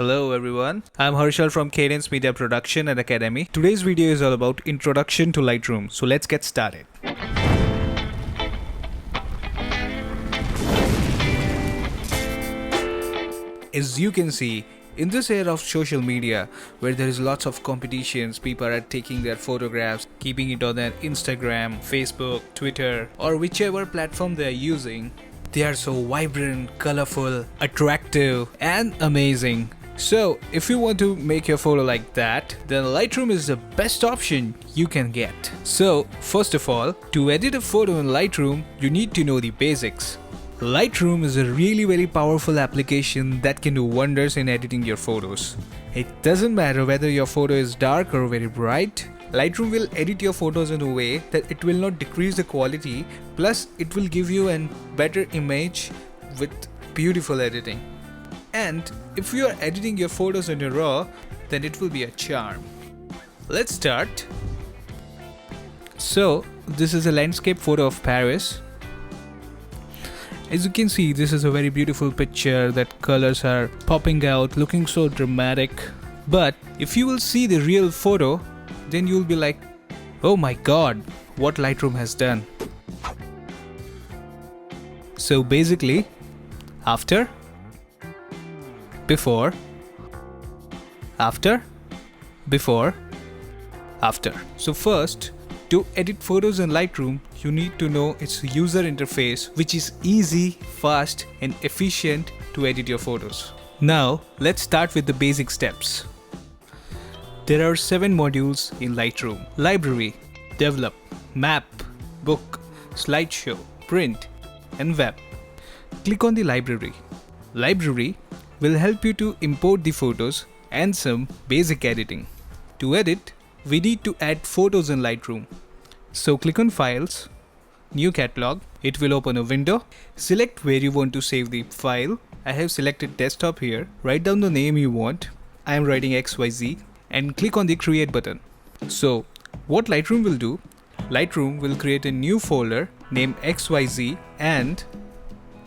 Hello everyone, I'm Harshal from Cadence Media Production and Academy. Today's video is all about introduction to Lightroom, so let's get started. As you can see, in this era of social media, where there is lots of competitions, people are taking their photographs, keeping it on their Instagram, Facebook, Twitter, or whichever platform they are using. They are so vibrant, colorful, attractive, and amazing. So, if you want to make your photo like that, then Lightroom is the best option you can get. So, first of all, to edit a photo in Lightroom, you need to know the basics. Lightroom is a really very powerful application that can do wonders in editing your photos. It doesn't matter whether your photo is dark or very bright, Lightroom will edit your photos in a way that it will not decrease the quality, plus it will give you a better image with beautiful editing. And if you are editing your photos in a RAW, then it will be a charm. Let's start. So, this is a landscape photo of Paris. As you can see, this is a very beautiful picture that colors are popping out, looking so dramatic. But if you will see the real photo, then you'll be like, oh my god, what Lightroom has done. So basically, after, before, after, before, after. So first, to edit photos in Lightroom, you need to know its user interface, which is easy, fast, and efficient to edit your photos. Now, let's start with the basic steps. There are 7 modules in Lightroom: Library, Develop, Map, Book, Slideshow, Print, and Web. Click on the Library. Library will help you to import the photos and some basic editing. To edit, we need to add photos in Lightroom. So click on Files, New Catalog. It will open a window. Select where you want to save the file. I have selected desktop here. Write down the name you want. I am writing XYZ and click on the Create button. So what Lightroom will do, Lightroom will create a new folder named XYZ and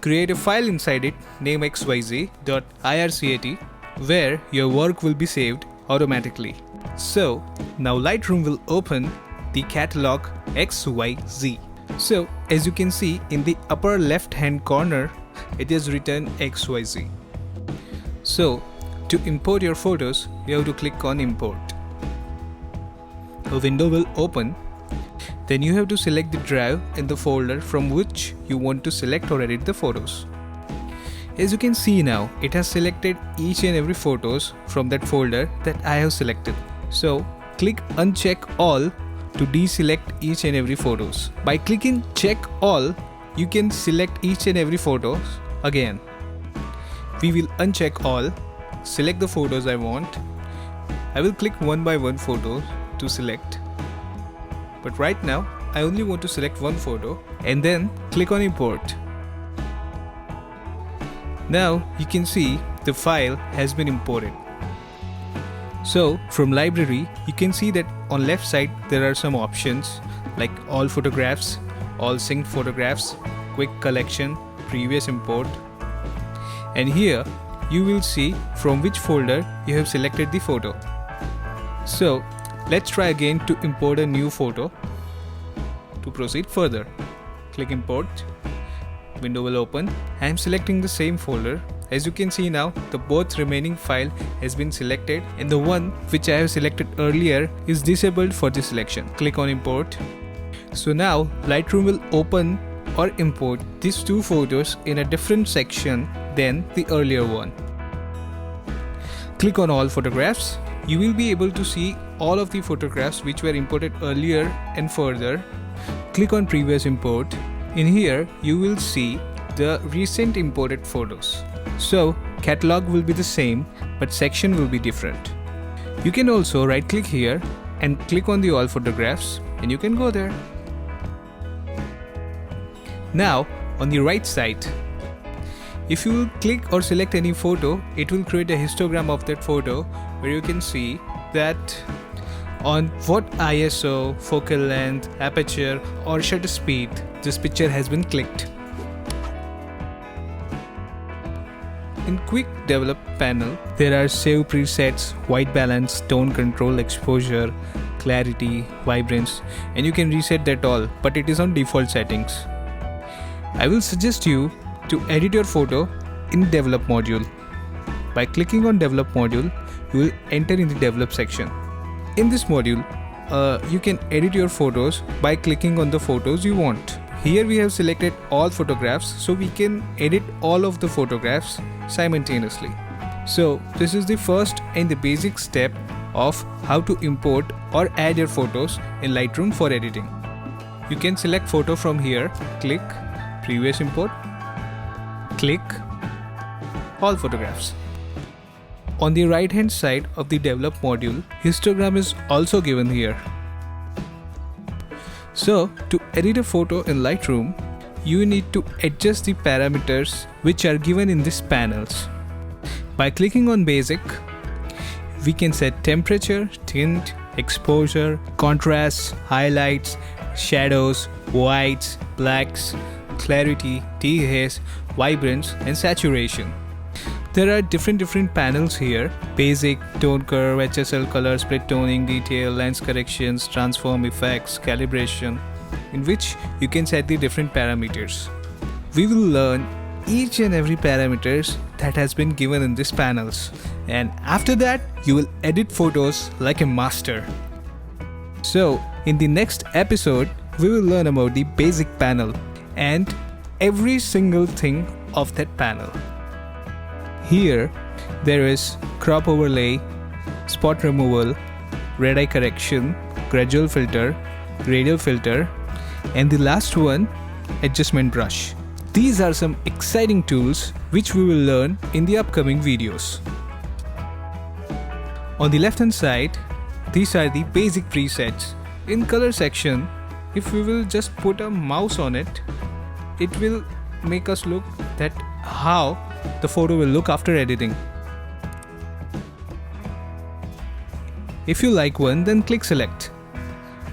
create a file inside it named xyz.ircat where your work will be saved automatically. So now Lightroom will open the catalog XYZ. So as you can see in the upper left hand corner, it is written XYZ. So to import your photos, you have to click on Import. A window will open. Then you have to select the drive in the folder from which you want to select or edit the photos. As you can see now, it has selected each and every photos from that folder that I have selected. So click Uncheck All to deselect each and every photos. By clicking Check All, you can select each and every photos again. We will uncheck all, select the photos I want. I will click one by one photos to select. But right now, I only want to select one photo and then click on Import. Now you can see the file has been imported. So from Library, you can see that on left side there are some options like All Photographs, All Synced Photographs, Quick Collection, Previous Import. And here you will see from which folder you have selected the photo. So let's try again to import a new photo. To proceed further, click Import. Window will open. I am selecting the same folder. As you can see now, the both remaining file has been selected and the one which I have selected earlier is disabled for this selection. Click on Import. So now Lightroom will open or import these two photos in a different section than the earlier one. Click on All Photographs. You will be able to see all of the photographs which were imported earlier and further. Click on Previous Import. In here, you will see the recent imported photos. So, catalog will be the same, but section will be different. You can also right click here and click on the All Photographs and you can go there. Now, on the right side, if you will click or select any photo, it will create a histogram of that photo where you can see that on what ISO, focal length, aperture or shutter speed this picture has been clicked. In In quick develop panel, there are save presets, white balance, tone control, exposure, clarity, vibrance, and you can reset that all, but it is on default settings. I will suggest you to edit your photo in develop module. By clicking on develop module, you will enter in the develop section. In this module, you can edit your photos by clicking on the photos you want. Here we have selected all photographs, so we can edit all of the photographs simultaneously. So this is the first and the basic step of how to import or add your photos in Lightroom for editing. You can select photo from here, click previous import, click all photographs. On the right hand side of the develop module, histogram is also given here. So to edit a photo in Lightroom, you need to adjust the parameters which are given in these panels. By clicking on basic, we can set temperature, tint, exposure, contrast, highlights, shadows, whites, blacks, clarity, THS, vibrance and saturation. There are different panels here: basic, tone curve, HSL, color, split toning, detail, lens corrections, transform, effects, calibration, in which you can set the different parameters. We will learn each and every parameters that has been given in these panels, and after that you will edit photos like a master. So in the next episode, we will learn about the basic panel and every single thing of that panel. Here there is crop overlay, spot removal, red eye correction, gradual filter, radial filter, and the last one, adjustment brush. These are some exciting tools which we will learn in the upcoming videos. On the left hand side, these are the basic presets. In color section, if we will just put a mouse on it, it will make us look that how the photo will look after editing. If you like one, then click select.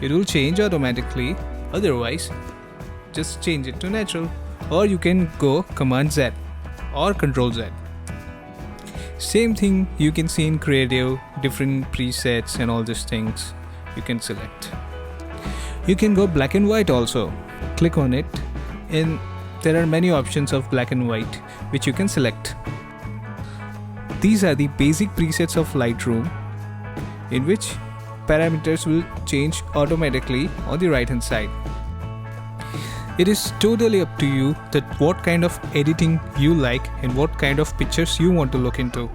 It will change automatically, otherwise just change it to natural, or you can go Command Z or Control Z. Same thing you can see in creative, different presets and all these things you can select. You can go black and white also. Click on it and there are many options of black and white which you can select. These are the basic presets of Lightroom, in which parameters will change automatically on the right hand side. It is totally up to you that what kind of editing you like and what kind of pictures you want to look into.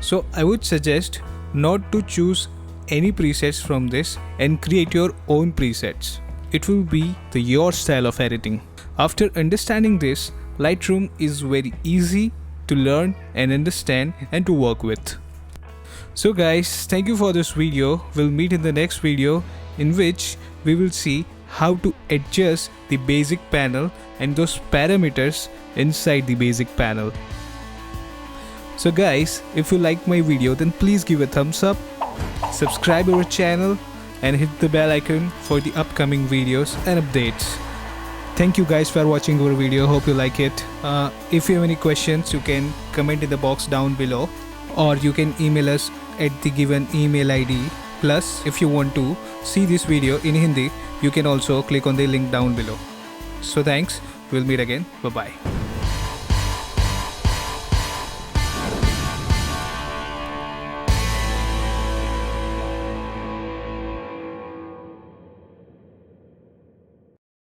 So I would suggest not to choose any presets from this and create your own presets. It will be your style of editing. After understanding this, Lightroom is very easy to learn and understand and to work with. So guys, thank you for this video. We'll meet in the next video in which we will see how to adjust the basic panel and those parameters inside the basic panel. So guys, if you like my video, then please give a thumbs up, subscribe our channel and hit the bell icon for the upcoming videos and updates. Thank you guys for watching our video. Hope you like it. If you have any questions, you can comment in the box down below, or you can email us at the given email ID. Plus, if you want to see this video in Hindi, you can also click on the link down below. So thanks. We'll meet again. Bye bye.